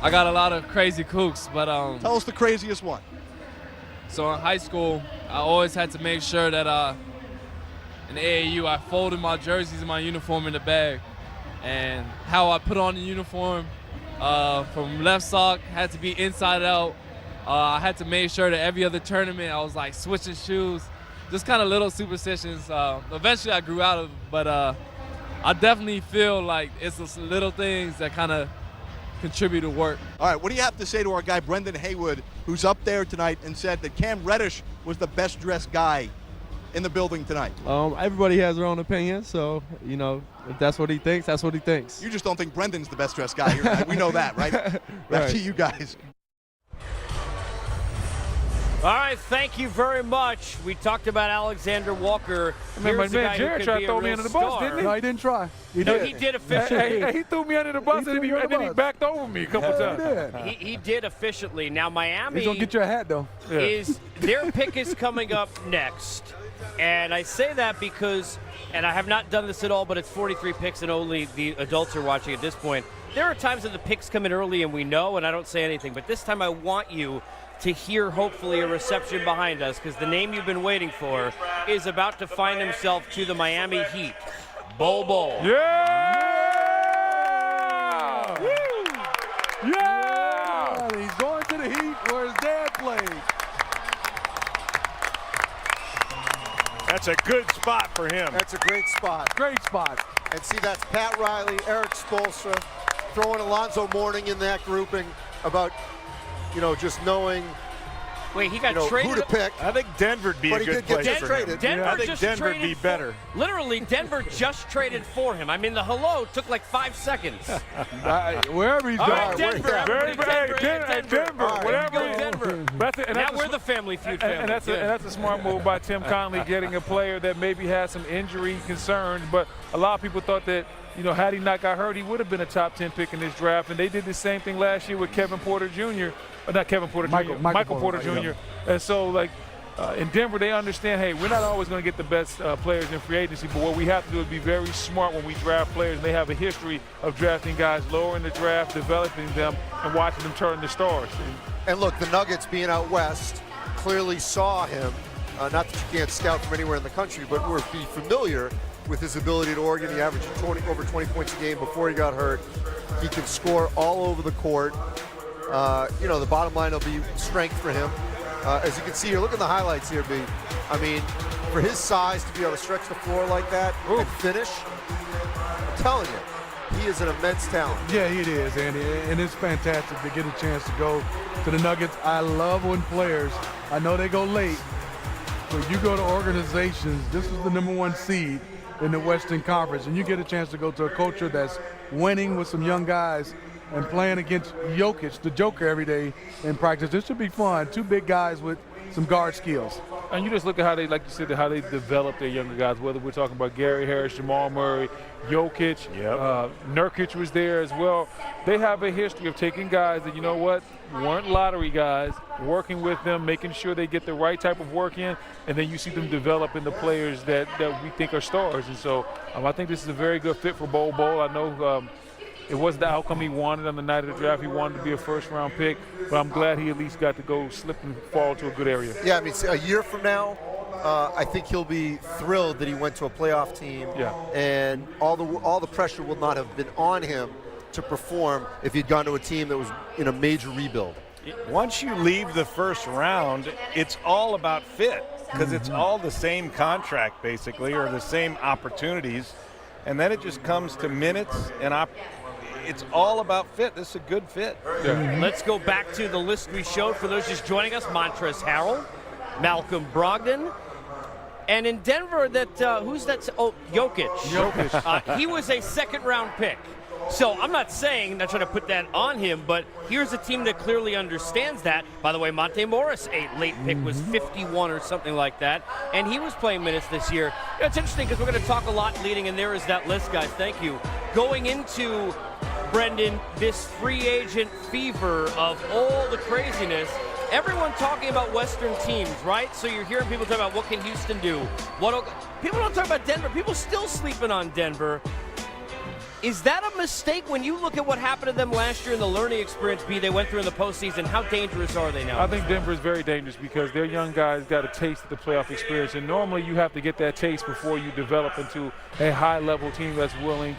I got a lot of crazy kooks, but Tell us the craziest one. So in high school, I always had to make sure that in AAU I folded my jerseys and my uniform in the bag, and how I put on the uniform from left sock had to be inside out. I had to make sure that every other tournament I was like switching shoes, just kind of little superstitions. Eventually I grew out of it, but I definitely feel like it's those little things that kind of contribute to work. All right, what do you have to say to our guy Brendan Haywood, who's up there tonight and said that Cam Reddish was the best dressed guy in the building tonight? Everybody has their own opinion, so, you know, if that's what he thinks, that's what he thinks. You just don't think Brendan's the best dressed guy here tonight. We know that, right? Back Right. to you guys. All right, thank you very much. We talked about Alexander Walker. My Here's a guy man who Jared could tried be to a throw me real under the bus, star. didn't he? No, he didn't try. He No, did. he did officially. He threw me under the bus and he backed over me a couple times. He did officially. Now Miami He's going to get you a hat, though. is their pick is coming up next. And I say that because, and I have not done this at all, but it's 43 picks and only the adults are watching at this point. There are times that the picks come in early and we know, and I don't say anything. But this time I want you to hear, hopefully, a reception behind us, because the name you've been waiting for is about to find himself to the Miami Heat. Bol Bol. Yeah! Woo! Yeah! He's going to the Heat where his dad played. That's a good spot for him. That's a great spot. Great spot. And see, that's Pat Riley, Eric Spoelstra, throwing Alonzo Mourning in that grouping about, you know, just knowing Wait, he got who traded. to pick. I think Denver'd be But a he good did get place for him. traded. Denver I think just Denver'd be traded better. Literally, Denver just traded for him. I mean, the hello took like 5 seconds. Wherever he's All going. right, Denver. Very everybody, Denver, Denver. Denver, whatever. Go Denver. And Now that's we're the Family Feud family. And that's a smart move by Tim Conley, getting a player that maybe has some injury concerns. But a lot of people thought that, you know, had he not got hurt, he would have been a top 10 pick in this draft. And they did the same thing last year with Kevin Porter Jr. Not Kevin Porter Jr. Michael Porter Jr. Yeah. And so, like, in Denver, they understand, hey, we're not always going to get the best players in free agency, but what we have to do is be very smart when we draft players. They have a history of drafting guys lower in the draft, developing them, and watching them turn into stars. And look, the Nuggets being out west clearly saw him. Not that you can't scout from anywhere in the country, but we're familiar with his ability at Oregon. He averaged over 20 points a game before he got hurt. He can score all over the court. You know, the bottom line will be strength for him. As you can see here, look at the highlights here, B. I mean, for his size to be able to stretch the floor like that and finish, I'm telling you, he is an immense talent. Yeah, it is, Andy, and it's fantastic to get a chance to go to the Nuggets. I love when players, I know they go late, but you go to organizations, this is the #1 seed in the Western Conference, and you get a chance to go to a culture that's winning with some young guys and playing against Jokic, the Joker, every day in practice. This should be fun. Two big guys with some guard skills. And you just look at how they, like you said, how they develop their younger guys, whether we're talking about Gary Harris, Jamal Murray, Jokic, Nurkic was there as well. They have a history of taking guys that, you know what, weren't lottery guys, working with them, making sure they get the right type of work in, and then you see them develop into players that we think are stars. And so I think this is a very good fit for Bol Bol. I know it wasn't the outcome he wanted on the night of the draft. He wanted to be a first-round pick, but I'm glad he at least got to go slip and fall to a good area. Yeah, I mean, a year from now, I think he'll be thrilled that he went to a playoff team, and all the pressure will not have been on him to perform if he'd gone to a team that was in a major rebuild. Once you leave the first round, it's all about fit, because it's all the same contract, basically, or the same opportunities, and then it just comes to minutes and it's all about fit. This is a good fit. Let's go back to the list we showed for those just joining us. Montrezl Harrell, Malcolm Brogdon, and in Denver, who's that? Oh, Jokic. He was a second-round pick. So I'm not trying to put that on him, but here's a team that clearly understands that. By the way, Monte Morris, a late pick, was 51 or something like that, and he was playing minutes this year. You know, it's interesting because we're going to talk a lot leading, and there is that list, guys. Thank you. Going into, Brendan, this free agent fever of all the craziness, everyone talking about Western teams, right? So you're hearing people talk about what can Houston do. People don't talk about Denver. People still sleeping on Denver. Is that a mistake when you look at what happened to them last year in the learning experience they went through in the postseason? How dangerous are they now? I think Denver is very dangerous because their young guys got a taste of the playoff experience, and normally you have to get that taste before you develop into a high-level team that's going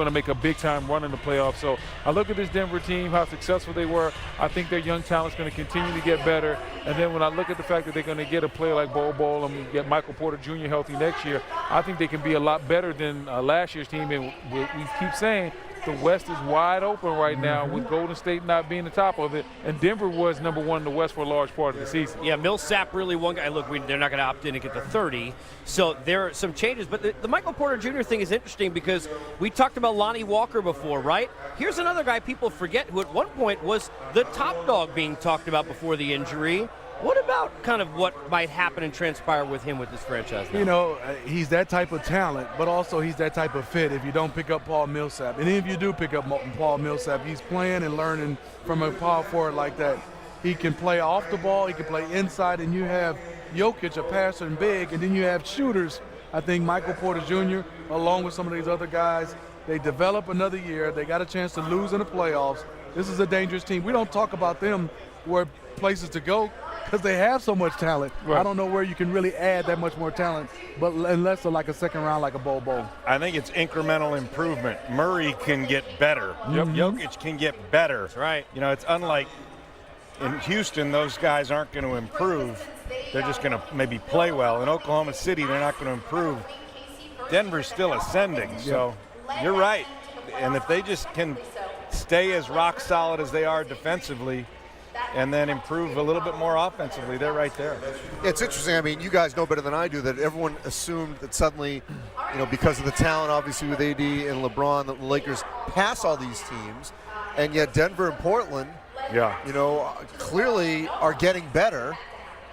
to make a big-time run in the playoffs. So I look at this Denver team, how successful they were. I think their young talent's going to continue to get better. And then when I look at the fact that they're going to get a player like Bol Bol and get Michael Porter Jr. healthy next year, I think they can be a lot better than last year's team. And we keep saying the West is wide open right now with Golden State not being the top of it, and Denver was number 1 in the West for a large part of the season. Yeah, Millsap really one guy. Look, they're not going to opt in and get to 30, so there are some changes. But the Michael Porter Jr. thing is interesting because we talked about Lonnie Walker before, right? Here's another guy people forget who at one point was the top dog being talked about before the injury. What about kind of what might happen and transpire with him with this franchise now? You know, he's that type of talent, but also he's that type of fit if you don't pick up Paul Millsap. And if you do pick up Paul Millsap, he's playing and learning from a power forward like that. He can play off the ball, he can play inside, and you have Jokic, a passer and big, and then you have shooters. I think Michael Porter Jr., along with some of these other guys, they develop another year. They got a chance to lose in the playoffs. This is a dangerous team. We don't talk about them where places to go, because they have so much talent. Right. I don't know where you can really add that much more talent, but unless they're like a second round, like a Bol Bol. I think it's incremental improvement. Murray can get better. Jokic can get better. That's right. You know, it's unlike in Houston, those guys aren't going to improve. They're just going to maybe play well. In Oklahoma City, they're not going to improve. Denver's still ascending, so you're right. And if they just can stay as rock solid as they are defensively, and then improve a little bit more offensively, they're right there. It's interesting. I mean, you guys know better than I do that everyone assumed that suddenly, you know, because of the talent, obviously with AD and LeBron, that the Lakers pass all these teams, and yet Denver and Portland, you know, clearly are getting better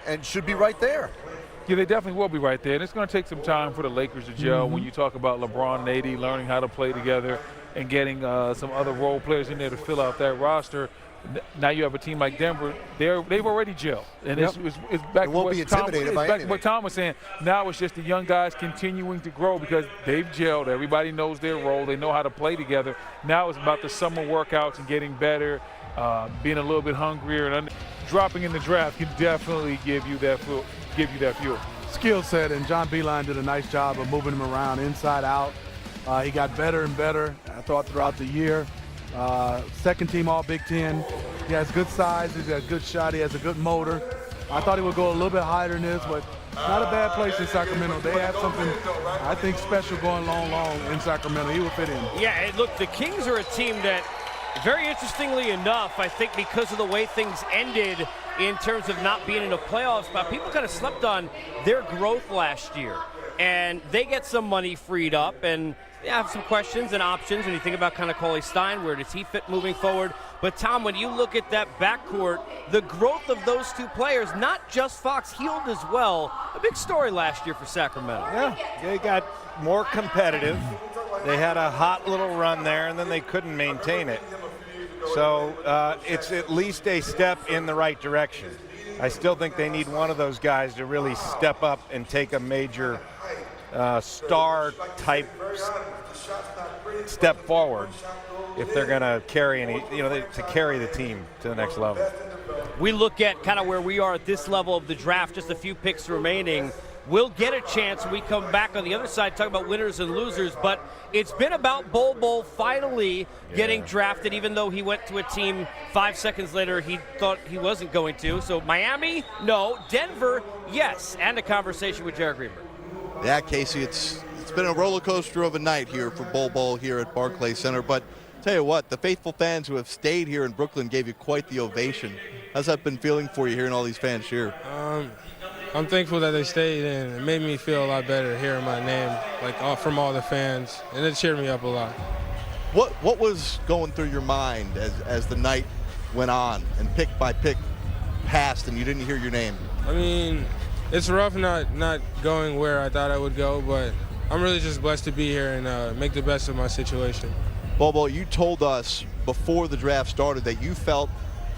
and should be right there. Yeah, they definitely will be right there. And it's going to take some time for the Lakers to gel when you talk about LeBron and AD learning how to play together and getting some other role players in there to fill out that roster. Now you have a team like Denver. They've already gelled, and it's back to what Tom was saying. Now it's just the young guys continuing to grow because they've gelled. Everybody knows their role. They know how to play together. Now it's about the summer workouts and getting better, being a little bit hungrier, and dropping in the draft can definitely give you that fuel. Skill set, and John Beilein did a nice job of moving him around inside out. He got better and better, I thought, throughout the year. Second team All Big Ten. He has good size, he's got a good shot, he has a good motor. I thought he would go a little bit higher than this, but not a bad place in Sacramento. They have something, I think, special going long in Sacramento. He will fit in. Yeah, and look, the Kings are a team that, very interestingly enough, I think because of the way things ended in terms of not being in the playoffs, but people kind of slept on their growth last year. And they get some money freed up, and they have some questions and options when you think about kind of Cauley Stein, where does he fit moving forward? But Tom, when you look at that backcourt, the growth of those two players, not just Fox, Hield as well, a big story last year for Sacramento. Yeah, they got more competitive. They had a hot little run there, and then they couldn't maintain it. So it's at least a step in the right direction. I still think they need one of those guys to really step up and take a major star-type step forward if they're going to carry to carry the team to the next level. We look at kind of where we are at this level of the draft, just a few picks remaining. We'll get a chance when we come back on the other side, talk about winners and losers, but it's been about Bol Bol finally getting drafted, even though he went to a team 5 seconds later he thought he wasn't going to. So Miami, no. Denver, yes. And a conversation with Jared Greenberg. Yeah, Casey, it's been a roller coaster of a night here for Bol Bol here at Barclays Center, but tell you what, the faithful fans who have stayed here in Brooklyn gave you quite the ovation. How's that been feeling for you, hearing all these fans cheer? I'm thankful that they stayed, and it made me feel a lot better hearing my name, from all the fans, and it cheered me up a lot. What was going through your mind as the night went on and pick by pick passed and you didn't hear your name? I mean, it's rough not going where I thought I would go, but I'm really just blessed to be here and make the best of my situation. Bol Bol, you told us before the draft started that you felt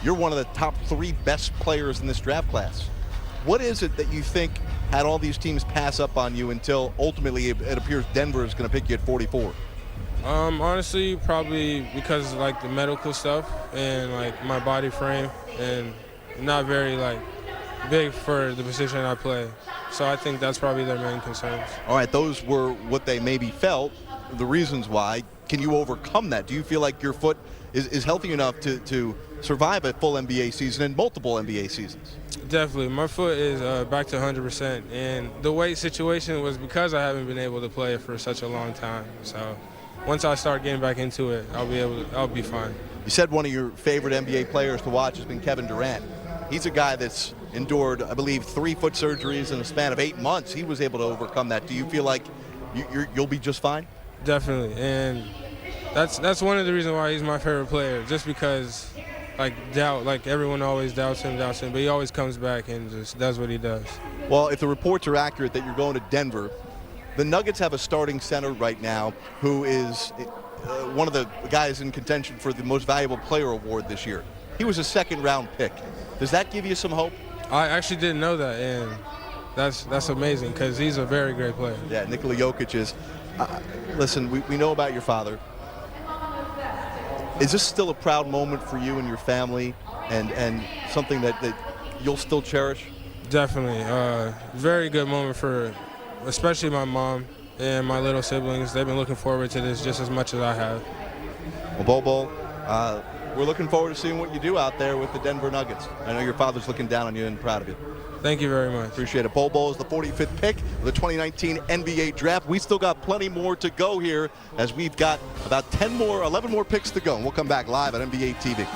you're one of the top 3 best players in this draft class. What is it that you think had all these teams pass up on you until ultimately it appears Denver is going to pick you at 44? Honestly, probably because of, like, the medical stuff and like my body frame, and not very like big for the position I play. So I think that's probably their main concerns. All right, those were what they maybe felt, the reasons why. Can you overcome that? Do you feel like your foot is healthy enough to survive a full NBA season and multiple NBA seasons? Definitely. My foot is back to 100%. And the weight situation was because I haven't been able to play for such a long time. So once I start getting back into it, I'll be fine. You said one of your favorite NBA players to watch has been Kevin Durant. He's a guy that's endured, I believe, 3 foot surgeries in a span of 8 months. He was able to overcome that. Do you feel like you'll be just fine? Definitely. And that's one of the reasons why he's my favorite player, just because like everyone always doubts him, but he always comes back and just does what he does. Well, if the reports are accurate that you're going to Denver, the Nuggets have a starting center right now who is one of the guys in contention for the most valuable player award this year. He was a 2nd-round pick. Does that give you some hope? I actually didn't know that, and that's amazing because he's a very great player. Yeah, Nikola Jokic is. Listen, we know about your father. Is this still a proud moment for you and your family, and something that you'll still cherish? Definitely. Very good moment for especially my mom and my little siblings. They've been looking forward to this just as much as I have. Well, Bol Bol, we're looking forward to seeing what you do out there with the Denver Nuggets. I know your father's looking down on you and proud of you. Thank you very much. Appreciate it. Bol Bol is the 45th pick of the 2019 NBA Draft. We still got plenty more to go here as we've got about 11 more picks to go. And we'll come back live at NBA TV.